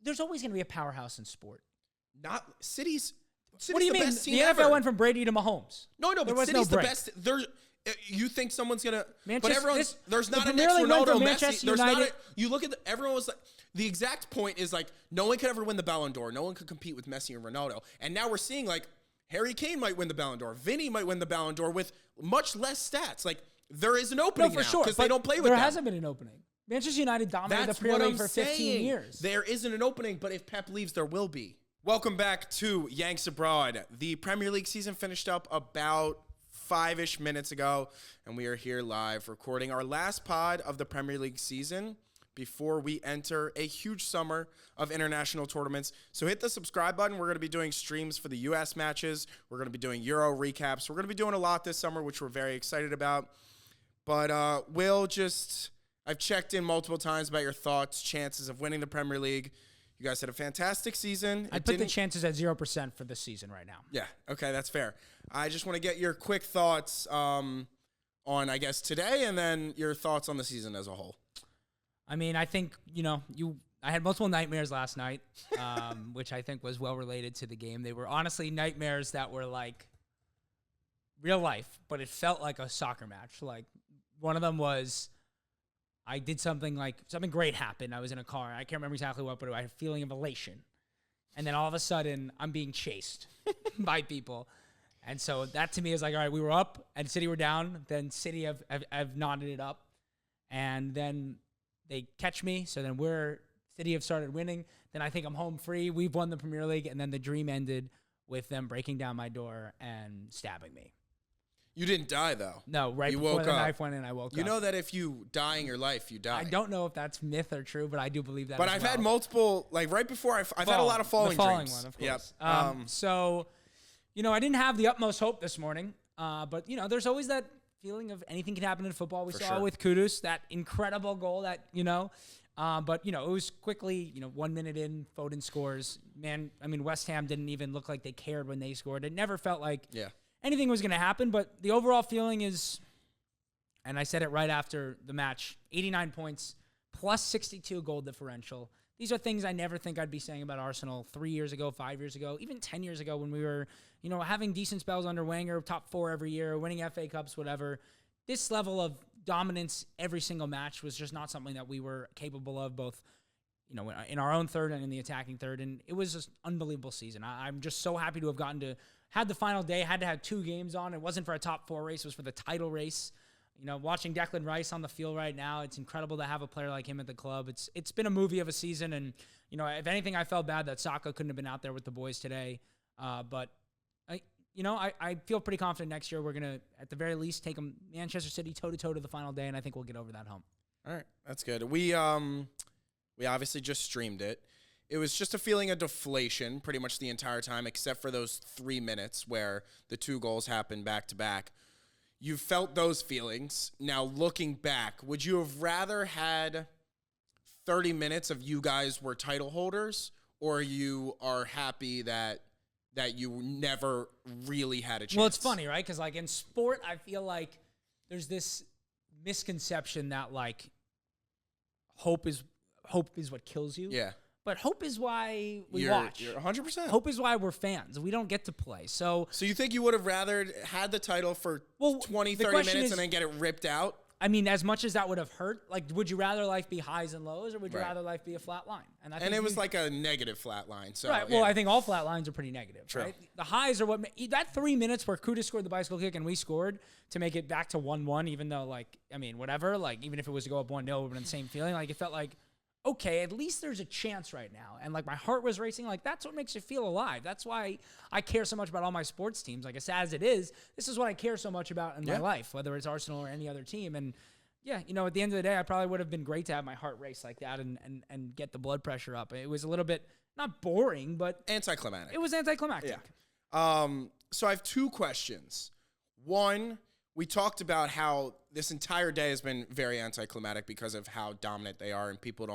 there's always going to be a powerhouse in sport. Not City's What do you the mean? best team The NFL ever. went from Brady to Mahomes. No, There but was City's no the break. best. You think someone's gonna? Manchester- but everyone's this- there's the not a Premier next League went Ronaldo, from Messi. Manchester There's not. United- You look at everyone was like the exact point is like no one could ever win the Ballon d'Or. No one could compete with Messi and Ronaldo. And now we're seeing like Harry Kane might win the Ballon d'Or. Vinny might win the Ballon d'Or with much less stats. Like there is an opening No, for now sure. because they don't play with There them. hasn't been an opening. Manchester United dominated That's the Premier what League I'm for 15 saying. years. There isn't an opening, but if Pep leaves, there will be. Welcome back to Yanks Abroad. The Premier League season finished up about 5-ish minutes ago, and we are here live recording our last pod of the Premier League season before we enter a huge summer of international tournaments. So hit the subscribe button. We're going to be doing streams for the U.S. matches. We're going to be doing Euro recaps. We're going to be doing a lot this summer, which we're very excited about. But I've checked in multiple times about your thoughts, chances of winning the Premier League. You guys had a fantastic season. I'd put the chances at 0% for this season right now. Yeah, okay, that's fair. I just want to get your quick thoughts on, I guess, today and then your thoughts on the season as a whole. I mean, I think, I had multiple nightmares last night, which I think was well related to the game. They were honestly nightmares that were like real life, but it felt like a soccer match. Like one of them was I did something great happened. I was in a car. I can't remember exactly what, but I had a feeling of elation. And then all of a sudden, I'm being chased by people. And so that to me is like, all right, we were up and City were down. Then City have knotted it up. And then they catch me. So then City have started winning. Then I think I'm home free. We've won the Premier League. And then the dream ended with them breaking down my door and stabbing me. You didn't die, though. No, right you before woke the up. knife went in, I woke up. You know that if you die in your life, you die. I don't know if that's myth or true, but I do believe that. But as I've well. had multiple, like right before, I've had a lot of falling dreams. One, of Yep. course. So, I didn't have the utmost hope this morning, but, there's always that feeling of anything can happen in football. We saw with Kudus, that incredible goal that, but, it was quickly, 1 minute in, Foden scores. Man, I mean, West Ham didn't even look like they cared when they scored. It never felt like anything was going to happen, but the overall feeling is, and I said it right after the match, 89 points, plus 62 goal differential. These are things I never think I'd be saying about Arsenal 3 years ago, 5 years ago, even 10 years ago when we were, having decent spells under Wenger, top 4 every year, winning FA Cups, whatever. This level of dominance every single match was just not something that we were capable of, both, in our own third and in the attacking third. And it was just an unbelievable season. I'm just so happy to have had the final day, had to have 2 games on. It wasn't for a top 4 race, it was for the title race. Watching Declan Rice on the field right now, it's incredible to have a player like him at the club. It's been a movie of a season, and if anything, I felt bad that Saka couldn't have been out there with the boys today. But I feel pretty confident next year we're gonna, at the very least, take Manchester City toe to toe to the final day, and I think we'll get over that hump. All right, that's good. We obviously just streamed it. It was just a feeling of deflation pretty much the entire time, except for those 3 minutes where the 2 goals happened back to back. You felt those feelings. Now, looking back, would you have rather had 30 minutes of you guys were title holders, or you are happy that you never really had a chance? Well, it's funny, right? Because, in sport, I feel like there's this misconception that, hope is what kills you. Yeah. But hope is why we watch. You're 100%. Hope is why we're fans. We don't get to play. So you think you would have rather had the title for 20, 30 minutes and then get it ripped out? I mean, as much as that would have hurt, would you rather life be highs and lows, or would you rather life be a flat line? And it was like a negative flat line. So, right. Well, I think all flat lines are pretty negative. True. Right? The highs are that 3 minutes where Kudus scored the bicycle kick and we scored to make it back to 1-1, even though, whatever, even if it was to go up 1-0, it would have been the same feeling. It felt like, okay, at least there's a chance right now. And my heart was racing. That's what makes you feel alive. That's why I care so much about all my sports teams. As sad as it is, this is what I care so much about in my life, whether it's Arsenal or any other team. And yeah, at the end of the day, I probably would have been great to have my heart race like that and get the blood pressure up. It was a little bit, not boring, but anticlimactic. It was anticlimactic. Yeah. So I have 2 questions. One, we talked about how this entire day has been very anticlimactic because of how dominant they are, and people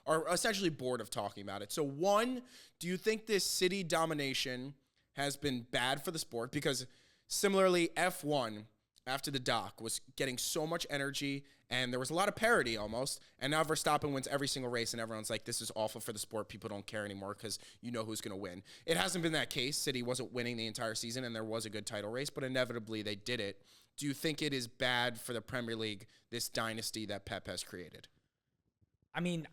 are essentially bored of talking about it. So 1, do you think this City domination has been bad for the sport? Because similarly, F1, after the dock was getting so much energy, and there was a lot of parity almost. And now Verstappen wins every single race, and everyone's like, this is awful for the sport. People don't care anymore because you know who's going to win. It hasn't been that case. City wasn't winning the entire season, and there was a good title race, but inevitably they did it. Do you think it is bad for the Premier League, this dynasty that Pep has created? I mean,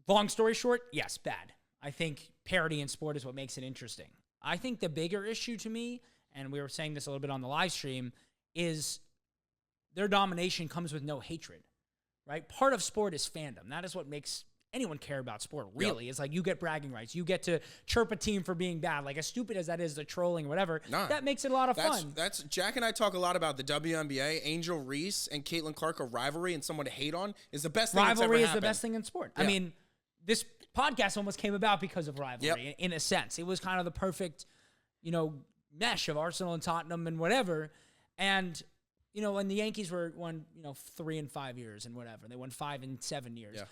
long story short, yes, bad. I think parity in sport is what makes it interesting. I think the bigger issue to me, and we were saying this a little bit on the live stream, is their domination comes with no hatred, right? Part of sport is fandom. That is what makes anyone care about sport, really. Yep. It's like you get bragging rights. You get to chirp a team for being bad. Like, as stupid as that is, the trolling or whatever, that makes it a lot of fun. That's Jack and I talk a lot about the WNBA. Angel Reese and Caitlin Clark, a rivalry and someone to hate on, is the best thing that's ever happened. Rivalry is the best thing in sport. Yeah. I mean, this podcast almost came about because of rivalry, in a sense. It was kind of the perfect, mesh of Arsenal and Tottenham and whatever. And, when the Yankees won 3 and 5 years and whatever, they won 5 and 7 years. Yeah.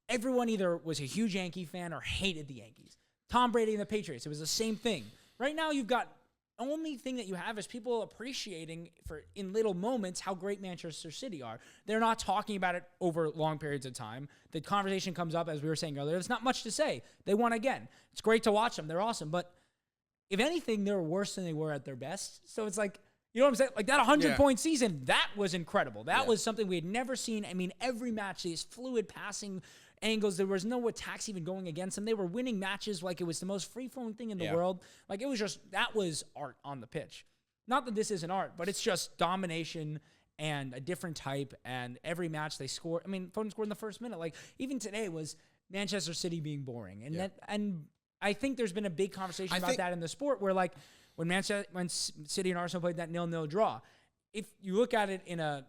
Everyone either was a huge Yankee fan or hated the Yankees. Tom Brady and the Patriots, it was the same thing. Right now, you've got only thing that you have is people appreciating in little moments how great Manchester City are. They're not talking about it over long periods of time. The conversation comes up, as we were saying earlier. There's not much to say. They won again. It's great to watch them. They're awesome. But if anything, they're worse than they were at their best. So it's like, you know what I'm saying? Like that 100-point season, that was incredible. That was something we had never seen. I mean, every match, these fluid passing angles. There was no attacks even going against them. They were winning matches like it was the most free-flowing thing in the world. Like, it was just, that was art on the pitch. Not that this isn't art, but it's just domination and a different type, and every match they score. I mean, Foden scored in the first minute. Like, even today was Manchester City being boring. And and I think there's been a big conversation about that in the sport where, like, when City and Arsenal played that 0-0 draw, if you look at it in a,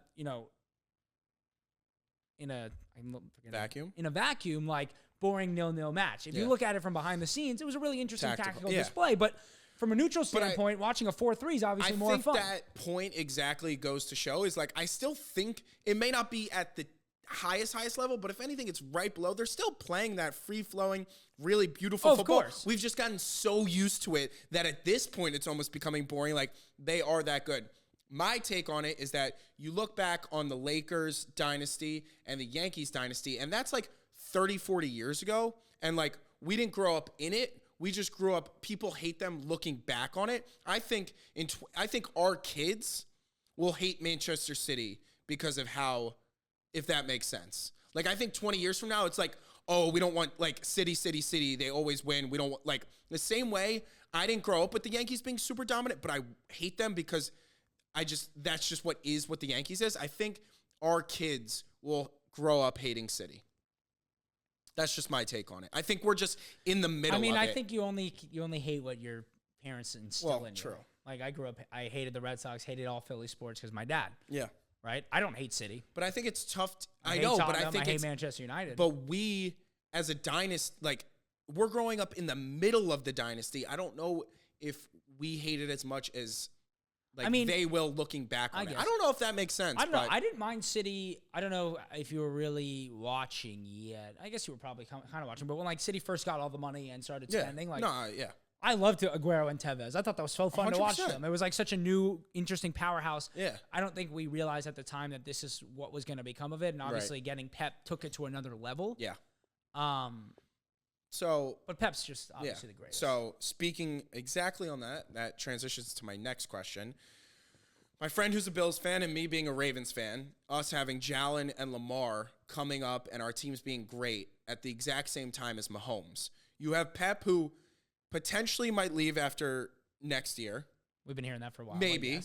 vacuum, like boring 0-0 match. If you look at it from behind the scenes, it was a really interesting tactical display. But from a neutral standpoint, watching a 4-3 is obviously more fun. I think that point exactly goes to show is, like, I still think it may not be at the highest level, but if anything, it's right below. They're still playing that free-flowing, really beautiful football. Of course. We've just gotten so used to it that at this point, it's almost becoming boring. Like, they are that good. My take on it is that you look back on the Lakers dynasty and the Yankees dynasty, and that's like 30, 40 years ago. And, like, we didn't grow up in it. We just grew up, people hate them looking back on it. I think our kids will hate Manchester City because of how, if that makes sense. Like, I think 20 years from now, it's like, oh, we don't want, like, City. They always win. We don't want, like, the same way I didn't grow up with the Yankees being super dominant, but I hate them because that's just what the Yankees is. I think our kids will grow up hating City. That's just my take on it. I think we're just in the middle of it. I think you only hate what your parents instill in you. True. Like, I grew up, I hated the Red Sox, hated all Philly sports because my dad. Yeah. Right? I don't hate City. But I think it's tough. I know, but I hate Manchester United. But we, as a dynasty, like, we're growing up in the middle of the dynasty. I don't know if we hate it as much as, like, they will looking back on it. I don't know if that makes sense. I don't know. I didn't mind City. I don't know if you were really watching yet. I guess you were probably kind of watching. But when, like, City first got all the money and started spending, I loved Aguero and Tevez. I thought that was so fun 100%. To watch them. It was like such a new, interesting powerhouse. Yeah. I don't think we realized at the time that this is what was going to become of it. And obviously getting Pep took it to another level. Yeah. But Pep's just obviously the greatest. So speaking exactly on that transitions to my next question. My friend who's a Bills fan and me being a Ravens fan, us having Jalen and Lamar coming up and our teams being great at the exact same time as Mahomes. You have Pep, who potentially might leave after next year. We've been hearing that for a while. Maybe.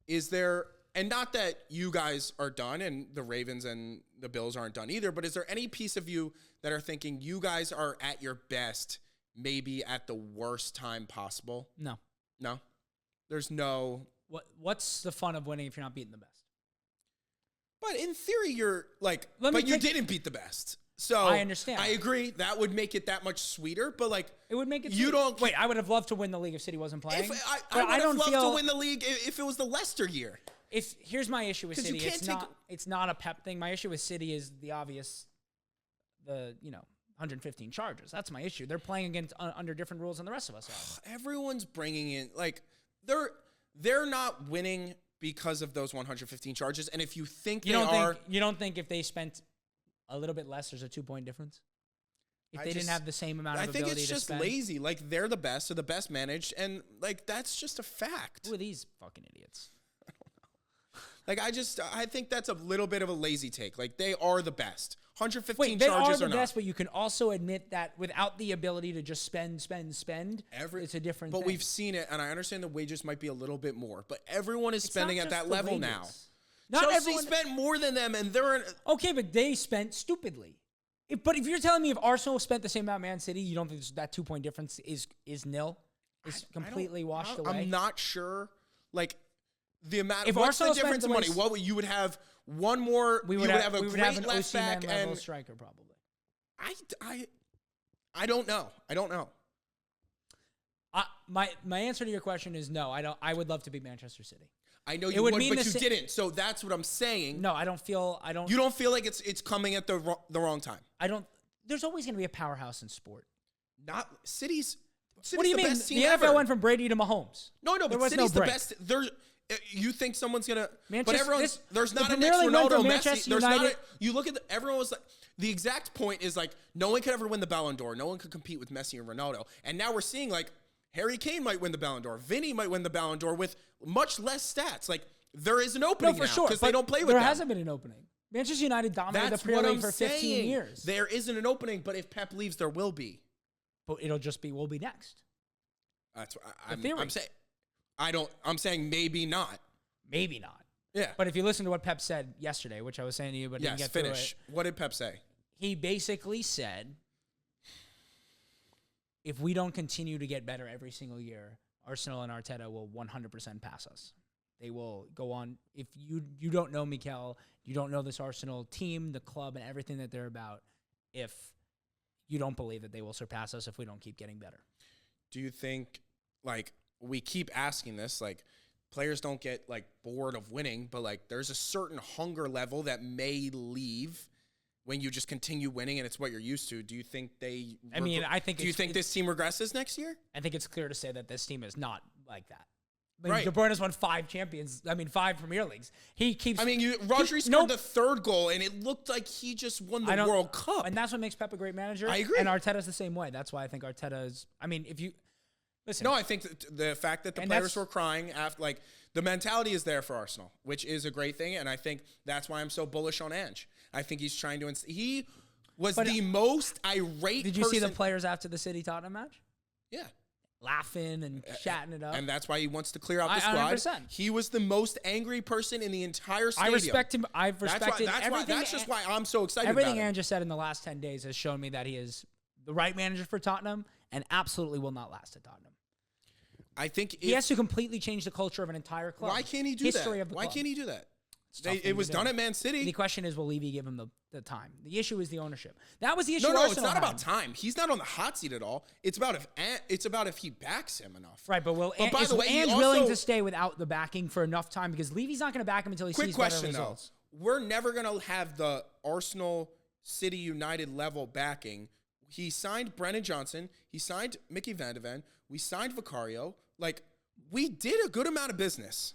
Is there, and not that you guys are done and the Ravens and the Bills aren't done either, but is there any piece of you that are thinking you guys are at your best, maybe at the worst time possible? No. No? There's no... What's the fun of winning if you're not beating the best? But in theory, you're like, you didn't beat the best. So I understand. I agree. That would make it that much sweeter, but, like, it would make it. You don't wait. I would have loved to win the league if City wasn't playing. I would have loved to win the league if it was the Leicester year. Here's my issue with City. It's not a Pep thing. My issue with City is the obvious, 115 charges. That's my issue. They're playing against under different rules than the rest of us are. Everyone's bringing in, like, they're not winning because of those 115 charges. And if you think you don't think if they spent a little bit less, there's a 2-point difference? If they didn't have the same amount of ability to spend? I think it's just lazy. Like, they're the best, or the best managed, and, like, that's just a fact. Who are these fucking idiots? I don't know. Like, I think that's a little bit of a lazy take. Like, they are the best. 115 Wait, charges they are the or not. best, but you can also admit that without the ability to just spend, it's a different thing. But we've seen it, and I understand the wages might be a little bit more, but everyone is spending at that level now. Chelsea spent more than them, and they're okay, but they spent stupidly. But if you're telling me if Arsenal spent the same amount Man City, you don't think that 2-point difference is nil? Is completely washed away? I'm not sure. Like, the amount. If what's Arsenal the difference in money? What you would have one more. We would have a great left back and striker probably. I don't know. I don't know. My answer to your question is no. I don't. I would love to beat Manchester City. I know you would, but you didn't. So that's what I'm saying. No, I don't feel. You don't feel like it's coming at the wrong time. I don't. There's always going to be a powerhouse in sport. Not City's. What do you mean? The NFL went from Brady to Mahomes. No, but City's the best. You think someone's gonna? But everyone's there's not a next Ronaldo, Messi. There's not. You look at everyone was like the exact point is like no one could ever win the Ballon d'Or. No one could compete with Messi and Ronaldo. And now we're seeing like Harry Kane might win the Ballon d'Or. Vinny might win the Ballon d'Or with much less stats. Like there is an opening for sure because they don't play with them. There hasn't been an opening. Manchester United dominated the Premier League for 15 years. There isn't an opening, but if Pep leaves, there will be. But it'll just be we'll be next. That's what I'm saying. I'm saying maybe not. Maybe not. Yeah. But if you listen to what Pep said yesterday, which I was saying to you, but didn't get through it. What did Pep say? He basically said, if we don't continue to get better every single year, Arsenal and Arteta will 100% pass us. They will go on. If you don't know Mikel, you don't know this Arsenal team, the club, and everything that they're about, if you don't believe that they will surpass us if we don't keep getting better. Do you think, like, we keep asking this, like, players don't get, like, bored of winning, but, like, there's a certain hunger level that may leave when you just continue winning and it's what you're used to. Do you think they... Do you think this team regresses next year? I think it's clear to say that this team is not like that. Right. De Bruyne has won 5 Premier Leagues. He keeps... Rodri scored the 3rd goal, and it looked like he just won the World Cup. And that's what makes Pep a great manager. I agree. And Arteta's the same way. That's why I think Arteta is... if you... Listen. No, I think the fact that the players were crying after... Like, the mentality is there for Arsenal, which is a great thing, and I think that's why I'm so bullish on Ange. I think he's trying to... He was the most irate Did you see the players after the City-Tottenham match? Yeah. Laughing and chatting it up. And that's why he wants to clear out the squad. 100%. He was the most angry person in the entire stadium. I respect him. I've respected everything. That's just why I'm so excited everything Ange has said in the last 10 days has shown me that he is the right manager for Tottenham and absolutely will not last at Tottenham. I think he has to completely change the culture of an entire club. Why can't he do that? Why can't he do that? It was done at Man City. The question is, will Levy give him the time? The issue is the ownership. That was the issue. No, it's not about time. He's not on the hot seat at all. It's about if he backs him enough. Right, but is Ange willing to stay without the backing for enough time? Because Levy's not going to back him until he sees better results. We're never going to have the Arsenal City United level backing. He signed Brennan Johnson. He signed Mickey Van de Ven. We signed Vicario. Like, we did a good amount of business.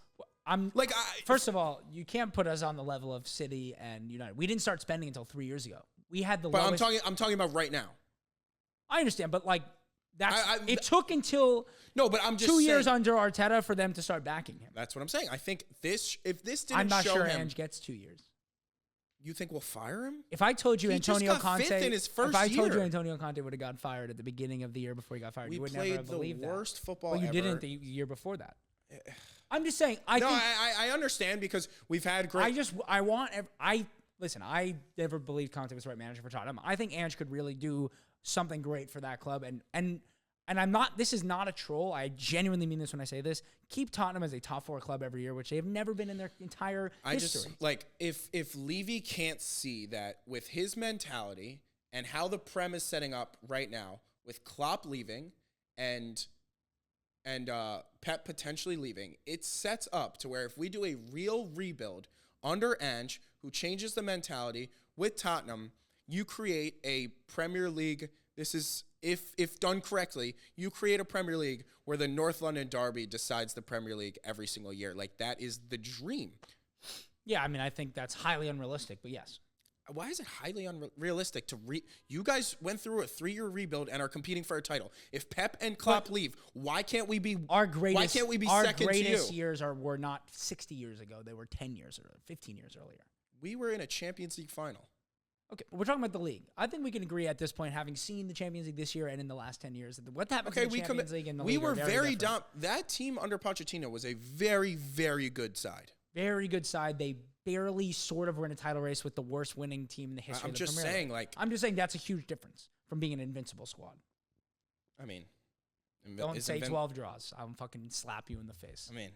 First of all, you can't put us on the level of City and United. We didn't start spending until 3 years ago. We had the lowest. I'm talking about right now. I understand, but it took until but I'm just 2 years under Arteta for them to start backing him. That's what I'm saying. I think if this didn't I'm not show sure him, Ange gets 2 years. You think we'll fire him? If I told you Antonio Conte, fifth in his first if I told year. you Antonio Conte would have gotten fired at the beginning of the year before he got fired, you would never have believed that. We played the worst football ever. Well, you didn't the year before that. I'm just saying. I understand because we've had great. Listen. I never believed Conte was the right manager for Tottenham. I think Ange could really do something great for that club. And I'm not. This is not a troll. I genuinely mean this when I say this. Keep Tottenham as a top 4 club every year, which they have never been in their entire history. If Levy can't see that with his mentality and how the Prem is setting up right now, with Klopp leaving and Pep potentially leaving, it sets up to where if we do a real rebuild under Ange, who changes the mentality with Tottenham, you create a Premier League This is, if done correctly, you create a Premier League where the North London Derby decides the Premier League every single year. Like, that is the dream. Yeah, I mean, I think that's highly unrealistic, but yes. Why is it highly unrealistic to you guys went through a 3-year rebuild and are competing for a title. If Pep and Klopp leave, why can't we be second to you? Our greatest years were not 60 years ago. They were 10 years or 15 years earlier. We were in a Champions League final. Okay, we're talking about the league. I think we can agree at this point, having seen the Champions League this year and in the last 10 years, that what happened in the Champions League and the league were very different. That team under Pochettino was a very, very good side. Very good side. They barely sort of were in a title race with the worst winning team in the history of the Premier League. I'm just saying that's a huge difference from being an invincible squad. I mean, don't say 12 draws. I'll fucking slap you in the face. I mean,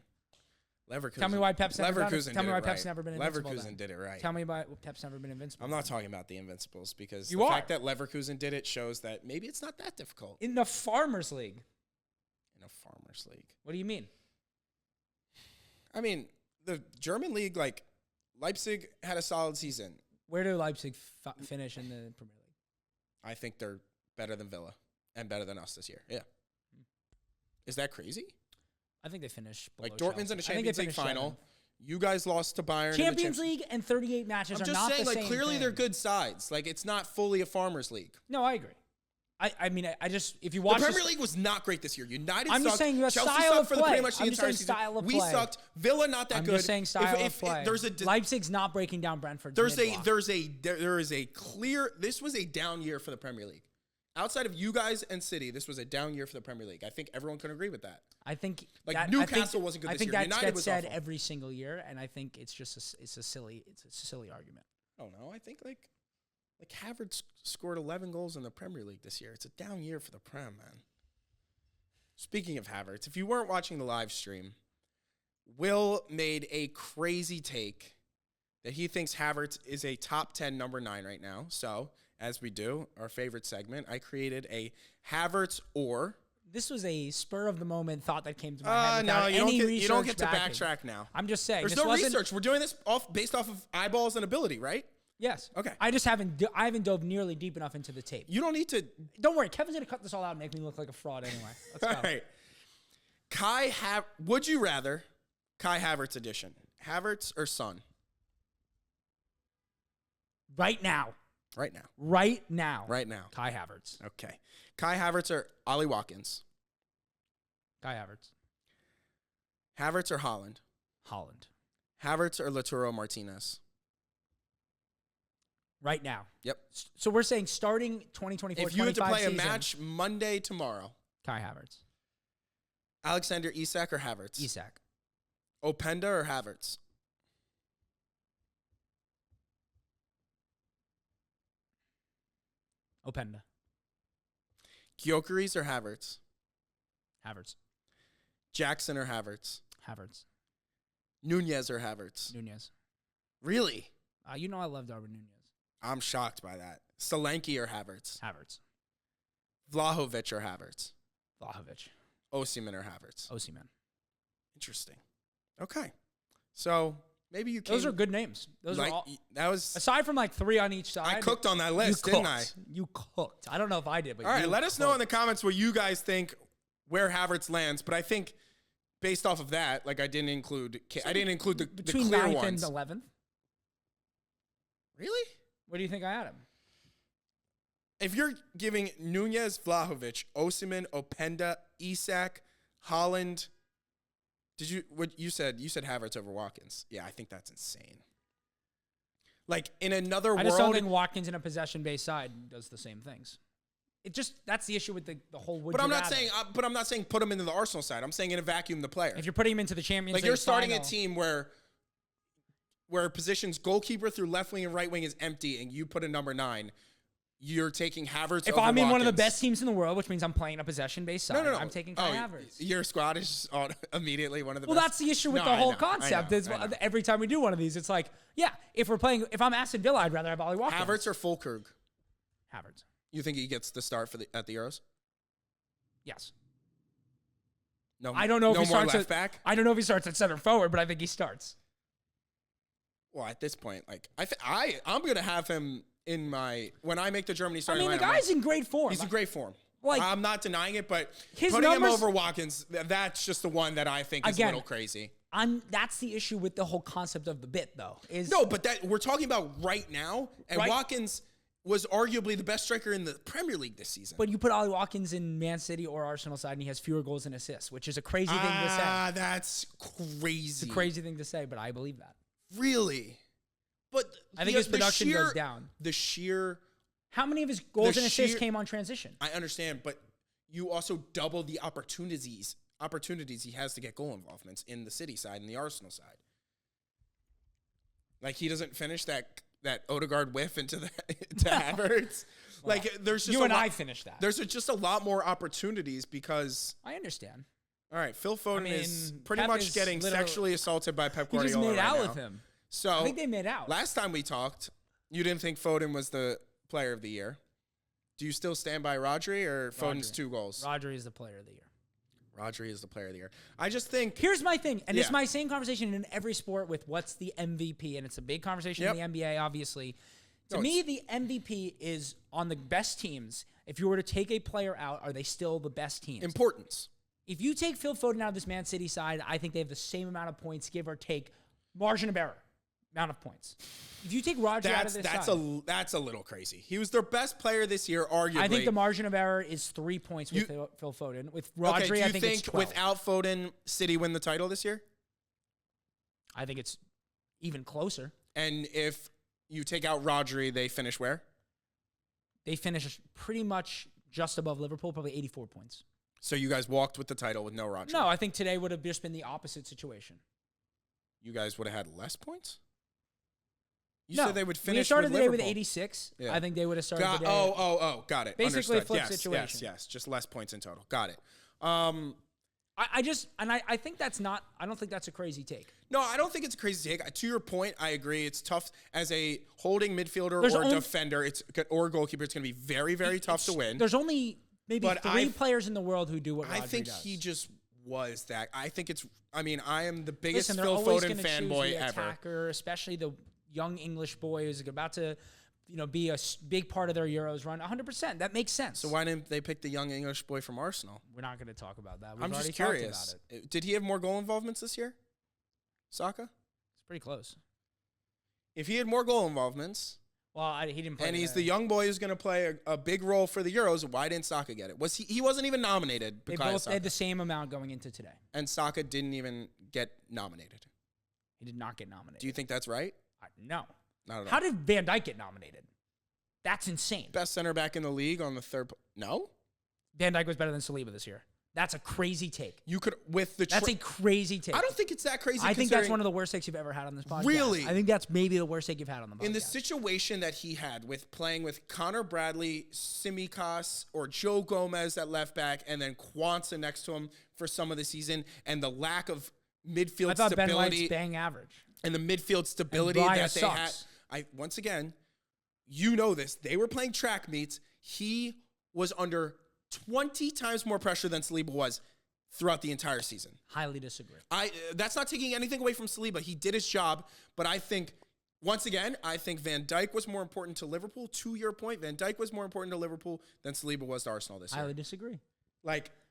Leverkusen. Tell me why Pep's never done it. Tell me why Pep's never been invincible. Leverkusen did it right. Tell me why Pep's never been invincible. I'm not talking about the Invincibles because the fact that Leverkusen did it shows that maybe it's not that difficult. In the Farmers League. In a Farmers League. What do you mean? I mean, the German league, like, Leipzig had a solid season. Where do Leipzig finish in the Premier League? I think they're better than Villa and better than us this year. Yeah. Is that crazy? I think they finished below like Dortmund's Chelsea. in the Champions League final. 7th. You guys lost to Bayern. Champions League and 38 matches are not the same. I'm just saying, like, clearly they're good sides. Like, it's not fully a Farmers League. No, I agree. I mean, I just, if you watch the Premier League was not great this year. United sucked. I'm just saying the Chelsea style of for play. pretty much the entire season. We sucked. Villa not that good. I'm just saying style of play. Leipzig's not breaking down Brentford. There is a clear. This was a down year for the Premier League. Outside of you guys and City, this was a down year for the Premier League. I think everyone can agree with that. I think Newcastle wasn't good this year. I think that United gets was said awful. every single year, and I think it's just it's a silly argument. Oh no, I think like Havertz scored 11 goals in the Premier League this year. It's a down year for the Prem, man. Speaking of Havertz, if you weren't watching the live stream, Will made a crazy take that he thinks Havertz is a top 10 number 9 right now. So, as we do, our favorite segment, I created a Havertz or. This was a spur of the moment thought that came to my head. No, you don't get to backtrack now. I'm just saying. There's no research. We're doing this based off of eyeballs and ability, right? Yes. Okay. I just haven't dove nearly deep enough into the tape. You don't need to. Don't worry. Kevin's going to cut this all out and make me look like a fraud anyway. Let's go. All right. Would you rather Kai Havertz edition? Havertz or Son? Right now. Right now. Right now. Right now. Kai Havertz. Okay. Kai Havertz or Ollie Watkins? Kai Havertz. Havertz or Haaland? Haaland. Havertz or Lautaro Martinez? Right now. Yep. So we're saying starting 2024, if you had to play season, a match Monday tomorrow. Kai Havertz. Alexander Isak or Havertz? Isak. Openda or Havertz? Openda. Gyökeres or Havertz? Havertz. Jackson or Havertz? Havertz. Nunez or Havertz? Nunez. Really? You know I love Darwin Nunez. I'm shocked by that. Solanke or Havertz? Havertz. Vlahovic or Havertz? Vlahovic. Osimhen or Havertz? Osimhen. Interesting. Okay. So maybe you can. Those are good names. Those are all. That was aside from like 3 on each side. I cooked on that list, didn't I? You cooked. I don't know if I did, but all right. Let us know in the comments what you guys think where Havertz lands. But I think based off of that, like I didn't include the between clear 9th ones. and 11th. Really? Where do you think I had him? If you're giving Nunez, Vlahovic, Osimhen, Openda, Isak, Haaland, you said Havertz over Watkins. Yeah, I think that's insane. Like in another world, I just don't think Watkins in a possession-based side does the same things. that's the issue with the whole. But I'm not saying put him into the Arsenal side. I'm saying in a vacuum the player. If you're putting him into the Champions League, like you're starting a team where positions goalkeeper through left wing and right wing is empty, and you put a number 9. You're taking Havertz. If over I'm in Watkins. one of the best teams in the world, which means I'm playing a possession-based side, no. I'm taking Kai Havertz. Your squad is immediately one of the best. Well, that's the issue with the whole concept. I know. Every time we do one of these, it's like, yeah, if I'm Aston Villa, I'd rather have Ollie Watkins. Havertz or Fulkrug? Havertz. You think he gets the start at the Euros? Yes. No, I don't know if he starts left back. I don't know if he starts at center forward, but I think he starts. Well, at this point, like I'm gonna have him when I make the Germany I starting mean, the lineup, guy's in great form. he's in great form. Like, I'm not denying it, but his putting him numbers- over Watkins, that's just the one that I think is a little crazy. That's the issue with the whole concept of the bit, though. No, but that we're talking about right now, and Watkins was arguably the best striker in the Premier League this season. But you put Ollie Watkins in Man City or Arsenal side, and he has fewer goals and assists, which is a crazy thing to say. That's crazy. It's a crazy thing to say, but I believe that. Really? But I think his production goes down. How many of his goals and assists came on transition? I understand, but you also double the opportunities he has to get goal involvements in the City side and the Arsenal side. Like, he doesn't finish that Odegaard whiff into Havertz. Well, like, there's just I finished that. There's just a lot more opportunities because I understand. All right, Phil Foden is pretty much getting sexually assaulted by Pep Guardiola. He just made out now. with him. So I think they made out. Last time we talked, you didn't think Foden was the player of the year. Do you still stand by Rodri or Foden's 2 goals? Rodri is the player of the year. Rodri is the player of the year. I just think... Here's my thing, and it's my same conversation in every sport with what's the MVP, and it's a big conversation in the NBA, obviously. To me, the MVP is on the best teams. If you were to take a player out, are they still the best teams? Importance. If you take Phil Foden out of this Man City side, I think they have the same amount of points, give or take, margin of error, amount of points. If you take Rodri out of this side... That's a little crazy. He was their best player this year, arguably. I think the margin of error is 3 points with Phil Foden. With Rodri, I think it's 12. Without Foden, City win the title this year? I think it's even closer. And if you take out Rodri, they finish where? They finish pretty much just above Liverpool, probably 84 points. So you guys walked with the title with no Rodri? No, I think today would have just been the opposite situation. You guys would have had less points? You said they would finish we started with the day Liverpool. with 86. Yeah. I think they would have started the day. Got it. Basically Understood. a flip situation. Yes. Just less points in total. Got it. I think that's not, I don't think that's a crazy take. No, I don't think it's a crazy take. To your point, I agree. It's tough as a holding midfielder or defender or goalkeeper. It's going to be very, very tough to win. There's only maybe 3 players in the world who do what Rodri does. I think he just was that. I am the biggest Phil Foden fanboy ever. Attacker, especially the young English boy who's about to, be a big part of their Euros run. 100%. That makes sense. So why didn't they pick the young English boy from Arsenal? We're not going to talk about that. I'm just curious. Did he have more goal involvements this year? Saka? It's pretty close. If he had more goal involvements... Well, he didn't play. And he's the young boy who's going to play a big role for the Euros. Why didn't Saka get it? He wasn't even nominated. They both had the same amount going into today. And Saka didn't even get nominated. He did not get nominated. Do you think that's right? No. Not at all. How did Van Dijk get nominated? That's insane. Best center back in the league on the third... No? Van Dijk was better than Saliba this year. That's a crazy take. You could That's a crazy take. I don't think it's that crazy. I think that's one of the worst takes you've ever had on this podcast. Really? I think that's maybe the worst take you've had on the podcast. In the situation that he had with playing with Connor Bradley, Tsimikas, or Joe Gomez at left back, and then Kwanzaa next to him for some of the season, and the lack of midfield I thought stability. Ben White's bang average. And the midfield stability that they had. Once again, you know this. They were playing track meets. He was under 20 times more pressure than Saliba was throughout the entire season. Highly disagree. That's not taking anything away from Saliba. He did his job, but I think, once again, Van Dijk was more important to Liverpool. To your point, Van Dijk was more important to Liverpool than Saliba was to Arsenal this year. Highly disagree.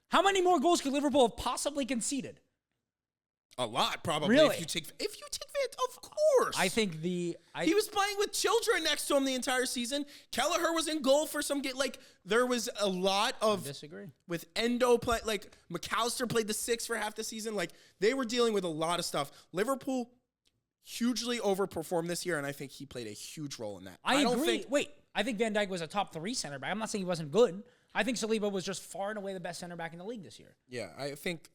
How many more goals could Liverpool have possibly conceded? A lot, probably. Really? If you take Van, of course. I think he was playing with children next to him the entire season. Kelleher was in goal for some there was a lot of... I disagree. With Endo play, McAllister played the 6 for half the season. They were dealing with a lot of stuff. Liverpool hugely overperformed this year, and I think he played a huge role in that. I agree. I think Van Dijk was a top 3 center back. I'm not saying he wasn't good. I think Saliba was just far and away the best center back in the league this year. Yeah, I think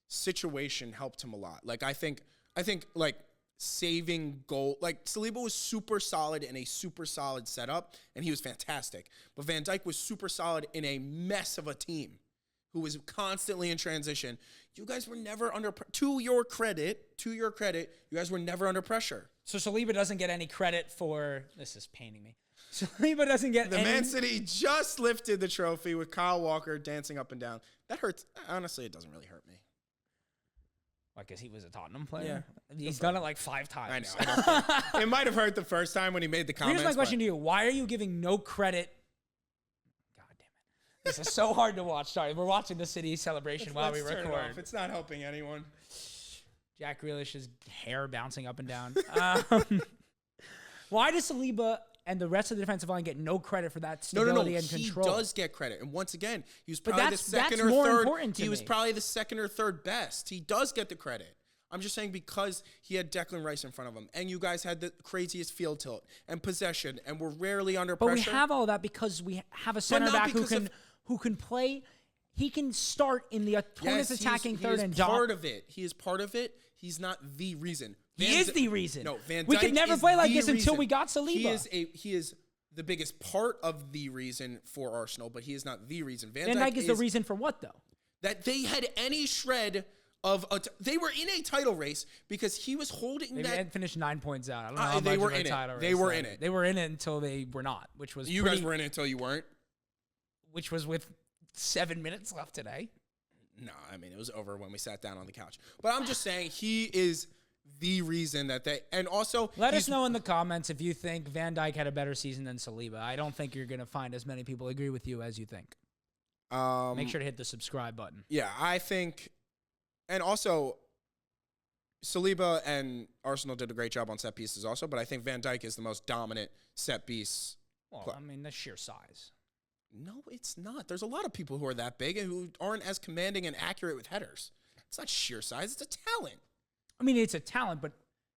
situation helped him a lot. I think saving goal, Saliba was super solid in a super solid setup, and he was fantastic. But Van Dijk was super solid in a mess of a team who was constantly in transition. You guys were never under to your credit, you guys were never under pressure. So Saliba doesn't get any credit for this is paining me. Saliba doesn't get the Man City just lifted the trophy with Kyle Walker dancing up and down. That hurts. Honestly, it doesn't really hurt me. I guess he was a Tottenham player. Yeah. He's done it like 5 times. I know. It might have hurt the first time when he made the comments. Here's my question to you. Why are you giving no credit? God damn it. This is so hard to watch. Sorry. We're watching the City celebration while we record. It's not helping anyone. Jack Grealish's hair bouncing up and down. Why does Saliba and the rest of the defensive line get no credit for that stability and control? He does get credit. And once again, he was probably the second or third. He was probably the second or third best. He does get the credit. I'm just saying because he had Declan Rice in front of him, and you guys had the craziest field tilt and possession, and were rarely under pressure. But we have all that because we have a center back who can play. He can start in the opponent's attacking third and jump. Part of it. He is part of it. He's not the reason. He is the reason. No, Van Dijk we could never play like this until we got Saliba. He is the biggest part of the reason for Arsenal, but he is not the reason. Van Dijk is the reason for what, though? That they had any shred of they were in a title race because he was holding they that. They had finished 9 points out. I don't know how they much were of a in title it. race They were in it. They were in it until they were not, which was you guys were in it until you weren't. Which was with 7 minutes left today. No, I mean, it was over when we sat down on the couch. But I'm just saying he is the reason that they... And also... Let us know in the comments if you think Van Dijk had a better season than Saliba. I don't think you're going to find as many people agree with you as you think. Make sure to hit the subscribe button. Yeah, I think... And also, Saliba and Arsenal did a great job on set pieces also, but I think Van Dijk is the most dominant set piece. Well, I mean, that's sheer size. No, it's not. There's a lot of people who are that big and who aren't as commanding and accurate with headers. It's not sheer size. It's a talent. I mean, it's a talent, but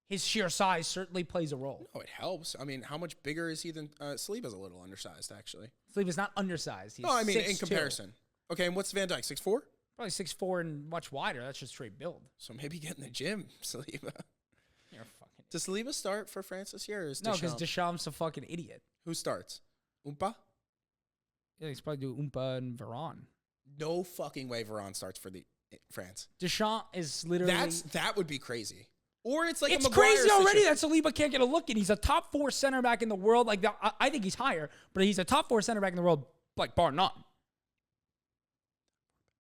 his sheer size certainly plays a role. No, it helps. I mean, how much bigger is he than Saliba's a little undersized, actually. Saliba's not undersized. He's I mean, 6'2". in comparison. Okay, and what's Van Dijk, 6'4"? Probably 6'4" and much wider. That's just straight build. So maybe get in the gym, Saliba. You're fucking... Does Saliba start for France this year? Or is no, because Deschamps a fucking idiot. Who starts? Oompa? Yeah, he's probably do Oompa and Varane. No fucking way Varane starts for the France. Deschamps is literally... That would be crazy. Or it's like it's a Maguire crazy already situation. that Saliba can't get a look in. He's a top 4 center back in the world. Like I think he's higher, but he's a top 4 center back in the world, like bar none.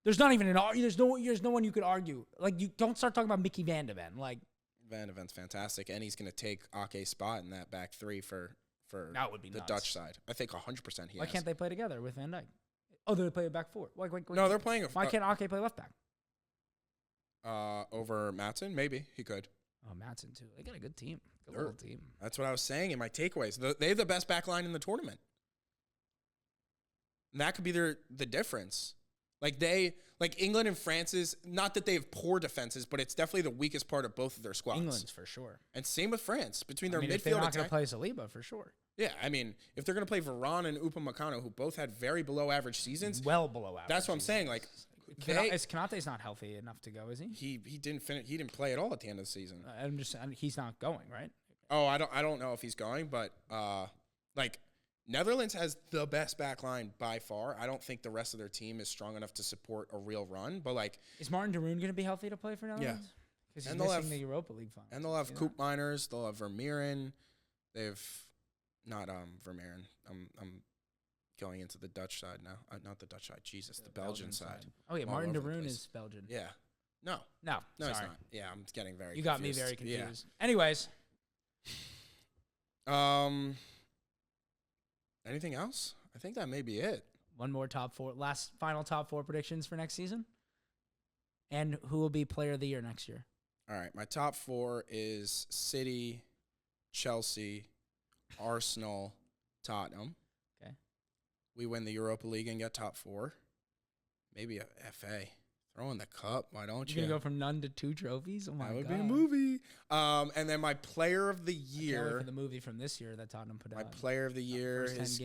There's not even an there's no one you could argue. Like you don't start talking about Mickey Van de Ven. Like Van de Ven's fantastic, and he's going to take Ake's spot in that back 3 for that would be the nuts. Dutch side. I think 100% he Why can't they play together with Van Dijk? Oh, they play a back 4. Why no, they're playing. Why can't Ake play left back? Over Maatsen, maybe he could. Oh, Maatsen too. They got a good team. Good little team. That's what I was saying in my takeaways. They have the best back line in the tournament. And that could be the difference. Like England and France's, not that they have poor defenses, but it's definitely the weakest part of both of their squads. England's for sure. And same with France. Between their midfield if they're not going to play Saliba, for sure. Yeah, I mean, if they're going to play Varane and Upamecano, who both had very below average seasons. Well below average. That's what I'm saying. Like, Kanate's not healthy enough to go, is he? He didn't finish. He didn't play at all at the end of the season. He's not going, right? Oh, I don't know if he's going, but like Netherlands has the best back line by far. I don't think the rest of their team is strong enough to support a real run, but like, is Martin de Roon going to be healthy to play for Netherlands? Yeah, because he's missing the Europa League final. And they'll have Koop Miners. They'll have Vermeeren. They've not Vermeeren. I'm going into the Dutch side now. Not the Dutch side. Jesus, the Belgian side. Oh yeah, Martin de Roon is Belgian. Yeah. No, sorry. It's not. Yeah, I'm getting very. You got me very confused. Yeah. Anyways. Anything else? I think that may be it. One more final top 4 predictions for next season. And who will be player of the year next year? All right, my top 4 is City, Chelsea, Arsenal, Tottenham. Okay. We win the Europa League and get top 4. Maybe a FA. Throw in the cup. Why don't you? You're going to go from none to 2 trophies? Oh, my God. That would be a movie. And then my player of the year. I can't wait for the movie from this year that Tottenham put out. My player of the year is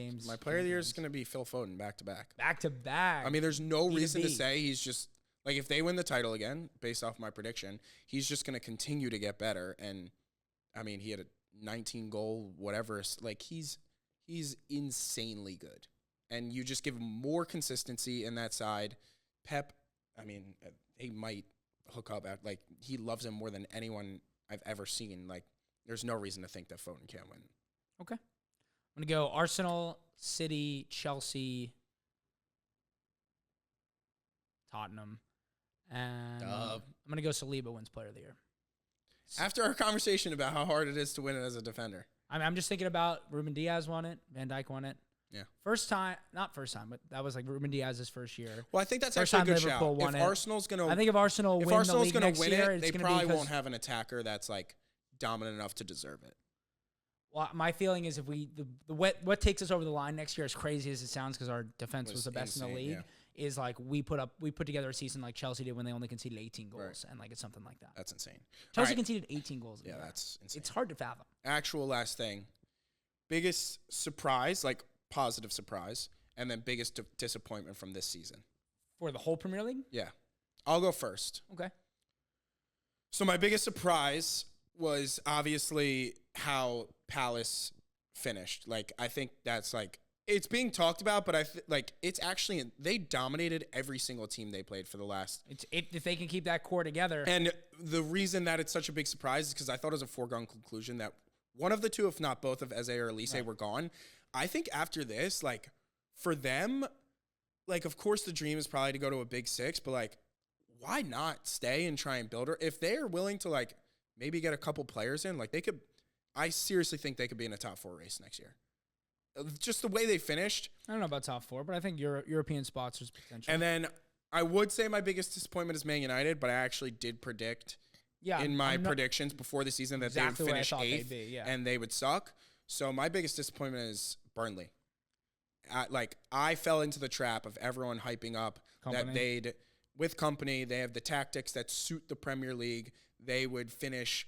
going to be Phil Foden back-to-back. Back-to-back. I mean, there's no reason to say he's just, like, if they win the title again, based off my prediction, he's just going to continue to get better. And, I mean, he had a 19-goal, whatever. Like, he's insanely good. And you just give him more consistency in that side. Pep, I mean, he might hook up at, like, he loves him more than anyone I've ever seen. Like, there's no reason to think that Foden can't win. Okay. I'm going to go Arsenal, City, Chelsea, Tottenham. And I'm going to go Saliba wins Player of the Year. After our conversation about how hard it is to win it as a defender. I'm just thinking about Ruben Diaz won it. Van Dijk won it. Yeah. Not first time, but that was like Ruben Diaz's first year. Well, I think that's first actually a good Liverpool shout. If Arsenal's going to I think if Arsenal win the league next year, they probably won't have an attacker that's like dominant enough to deserve it. Well, my feeling is if what takes us over the line next year, as crazy as it sounds, because our defense was the best in the league, is like we put together a season like Chelsea did when they only conceded 18 goals, and like it's something like that. That's insane. Chelsea conceded 18 goals. Yeah, that's insane. It's hard to fathom. Actual last thing, biggest surprise, like positive surprise, and then biggest disappointment from this season for the whole Premier League. Yeah, I'll go first. Okay. So my biggest surprise was obviously how Palace finished. Like, I think that's like, it's being talked about, but it's actually, they dominated every single team they played for the last. If they can keep that core together. And the reason that it's such a big surprise is because I thought it was a foregone conclusion that one of the two, if not both of Eze or Elise were gone. I think after this, like, for them, like, of course the dream is probably to go to a big six, but like, why not stay and try and build her? If they're willing to like, maybe get a couple players in, like they could, I seriously think they could be in a top 4 race next year. Just the way they finished. I don't know about top 4, but I think European spots is potential. And then I would say my biggest disappointment is Man United, but I actually did predict in my predictions before the season that they would finish 8th and they would suck. So my biggest disappointment is Burnley. I fell into the trap of everyone hyping up that with Company, they have the tactics that suit the Premier League. They would finish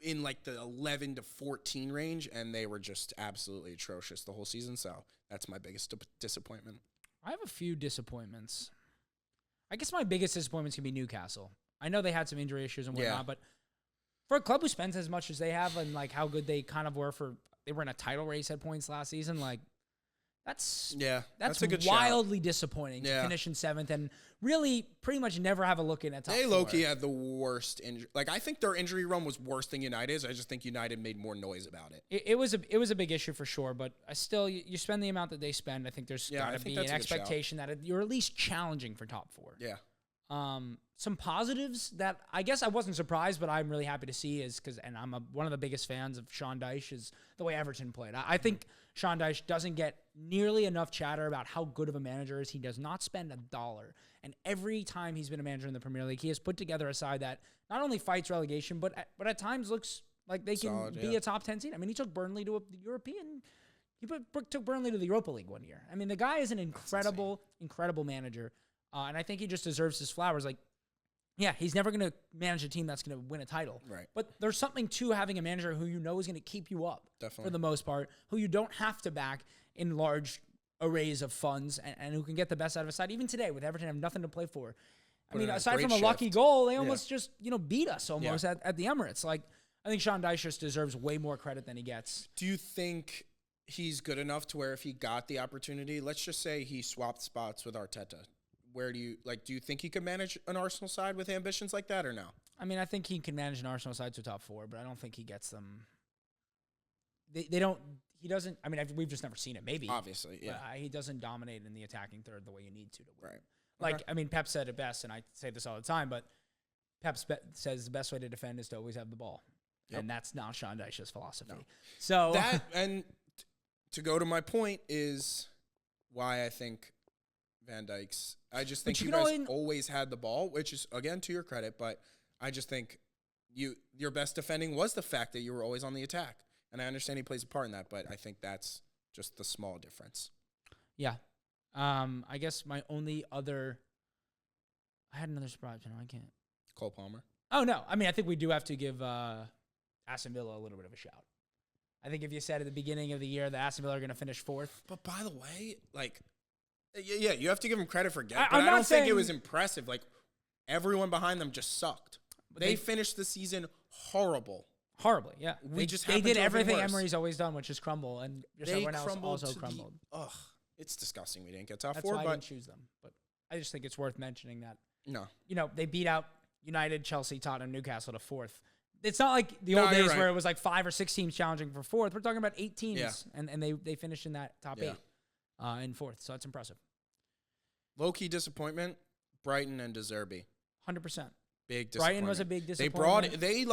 in like the 11 to 14 range, and they were just absolutely atrocious the whole season. So that's my biggest disappointment. I have a few disappointments. I guess my biggest disappointments can be Newcastle. I know they had some injury issues and whatnot, but for a club who spends as much as they have and like how good they kind of were they were in a title race at points last season, like that's a good wildly disappointing to finish in 7th and really pretty much never have a look in at top 4. They low-key had the worst injury. Like, I think their injury run was worse than United's. I just think United made more noise about it. It was a big issue for sure, but I still, you spend the amount that they spend, I think there's got to be an expectation that you're at least challenging for top 4. Yeah. Some positives that I guess I wasn't surprised, but I'm really happy to see and I'm one of the biggest fans of Sean Dyche is the way Everton played. I think Sean Dyche doesn't get nearly enough chatter about how good of a manager is. He does not spend $1. And every time he's been a manager in the Premier League, he has put together a side that not only fights relegation, but at times looks like they can be a top 10 seed. I mean, he took Burnley to the European. Took Burnley to the Europa League one year. I mean, the guy is an incredible manager. And I think he just deserves his flowers. Like, yeah, he's never going to manage a team that's going to win a title. Right. But there's something to having a manager who you know is going to keep you up. Definitely. For the most part, who you don't have to back in large arrays of funds and who can get the best out of a side. Even today with Everton have nothing to play for. I mean, aside from a lucky goal, they almost just, beat us almost at the Emirates. Like, I think Sean Dyche just deserves way more credit than he gets. Do you think he's good enough to where if he got the opportunity, let's just say he swapped spots with Arteta, do you think he could manage an Arsenal side with ambitions like that or no? I mean, I think he can manage an Arsenal side to top 4, but I don't think he gets them. He doesn't, I mean, we've just never seen it, maybe. Obviously, yeah. He doesn't dominate in the attacking third the way you need to win. Right. Like, Okay. I mean, Pep said it best, and I say this all the time, but Pep says the best way to defend is to always have the ball. Yep. And that's not Sean Dyche's philosophy. No. So that, and to go to my point is why I think Van Dijk's, I just think you guys always had the ball, which is, again, to your credit, but I just think your best defending was the fact that you were always on the attack. And I understand he plays a part in that, but I think that's just the small difference. Yeah. I guess my only other, I had another surprise, I can't. Cole Palmer. Oh, no. I mean, I think we do have to give Aston Villa a little bit of a shout. I think if you said at the beginning of the year that Aston Villa are going to finish 4th. But by the way, like, yeah, you have to give them credit for getting. But I don't think it was impressive. Like, everyone behind them just sucked. They finished the season horribly, yeah. They did everything Emery's always done, which is crumble, and everyone else also crumbled. It's disgusting. We didn't get top 4. That's why I didn't choose them. But I just think it's worth mentioning that. No, they beat out United, Chelsea, Tottenham, Newcastle to 4th. It's not like the old days where it was like 5 or 6 teams challenging for 4th. We're talking about 8 teams, and they finished in that top 8 in 4th. So it's impressive. Low-key disappointment, Brighton and De Zerbi. 100%. Big disappointment. Brighton was a big disappointment. They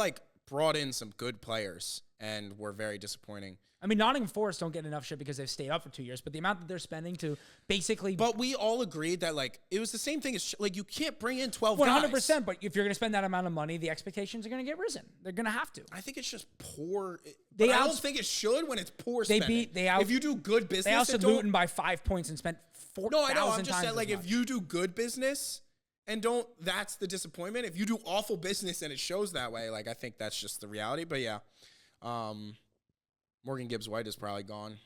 brought in some good players and were very disappointing. I mean, Nottingham Forest don't get enough shit because they've stayed up for 2 years, but the amount that they're spending to basically... But we all agreed that, like, it was the same thing as, like, you can't bring in 12 100%, guys. but if you're going to spend that amount of money, the expectations are going to get risen. They're going to have to. I think it's just poor. I don't think it should when it's poor spending. If you do good business... They ousted Luton by 5 points and spent 4,000 times. No, I know. I'm just saying, like, if you do good business and don't... That's the disappointment. If you do awful business and it shows that way, like, I think that's just the reality. But, yeah. Morgan Gibbs-White is probably gone.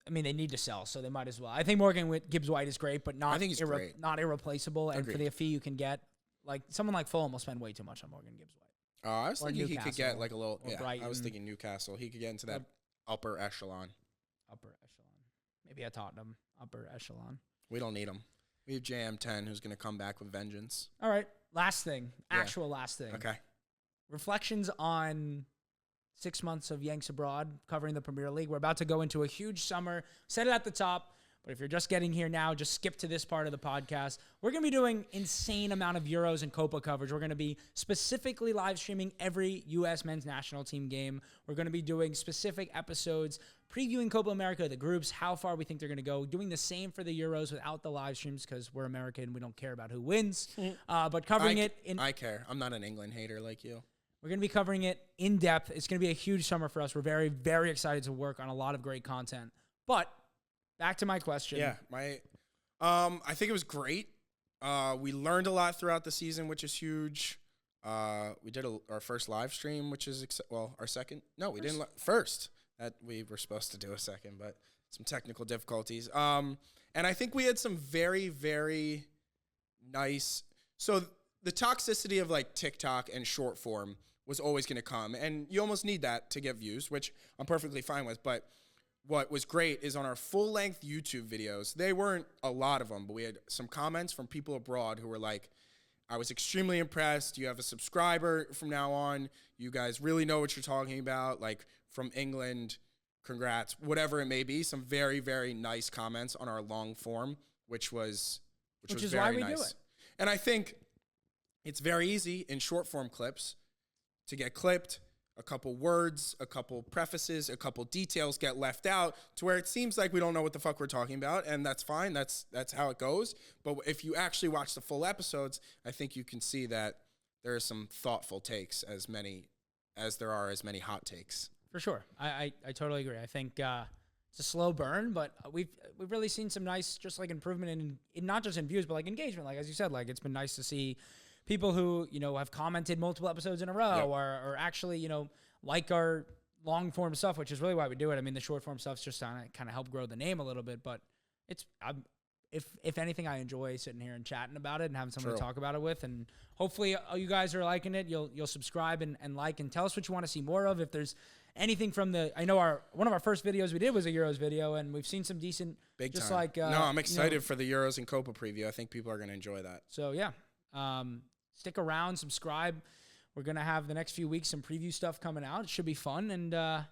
I mean, they need to sell, so they might as well. I think Morgan Gibbs-White is great, but not not irreplaceable. And for the fee you can get, like someone like Fulham will spend way too much on Morgan Gibbs-White. I was thinking he could get like a little. Yeah, Brighton. I was thinking Newcastle. He could get into that upper echelon. Maybe a Tottenham upper echelon. We don't need him. We have JM10 who's going to come back with vengeance. All right, last thing. Last thing. Okay. Reflections on 6 months of Yanks abroad covering the Premier League. We're about to go into a huge summer. Said it at the top, but if you're just getting here now, just skip to this part of the podcast. We're going to be doing insane amount of Euros and Copa coverage. We're going to be specifically live streaming every U.S. men's national team game. We're going to be doing specific episodes, previewing Copa America, the groups, how far we think they're going to go. Doing the same for the Euros without the live streams because we're American. We don't care about who wins. But covering it in... I care. I'm not an England hater like you. We're going to be covering it in depth. It's going to be a huge summer for us. We're very, very excited to work on a lot of great content. But back to my question. Yeah, I think it was great. We learned a lot throughout the season, which is huge. We did our first live stream, which is our second. No, we didn't. First that we were supposed to do a second, but some technical difficulties. And I think we had some very, very nice. So the toxicity of like TikTok and short form was always going to come. And you almost need that to get views, which I'm perfectly fine with. But what was great is on our full-length YouTube videos, they weren't a lot of them, but we had some comments from people abroad who were like, I was extremely impressed. You have a subscriber from now on. You guys really know what you're talking about. Like from England, congrats, whatever it may be. Some very, very nice comments on our long form, which was very why we nice. do it. And I think it's very easy in short form clips to get clipped. A couple words, a couple prefaces, a couple details get left out to where it seems like we don't know what the fuck we're talking about, and that's fine. That's how it goes. But if you actually watch the full episodes, I think you can see that there are some thoughtful takes as there are hot takes. For sure. I totally agree. I think it's a slow burn, but we've really seen some nice just like improvement in not just in views, but like engagement. Like as you said, like it's been nice to see people who, have commented multiple episodes in a row or actually, like our long form stuff, which is really why we do it. I mean, the short form stuff's just to kind of help grow the name a little bit, but if anything, I enjoy sitting here and chatting about it and having someone to talk about it with. And hopefully you guys are liking it. You'll subscribe and like and tell us what you want to see more of. If there's anything from I know one of our first videos we did was a Euros video, and we've seen some decent, big just time. like, no, I'm excited for the Euros and Copa preview. I think people are going to enjoy that. So yeah. Stick around, subscribe. We're going to have the next few weeks some preview stuff coming out. It should be fun, and we'll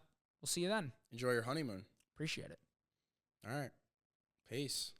see you then. Enjoy your honeymoon. Appreciate it. All right. Peace.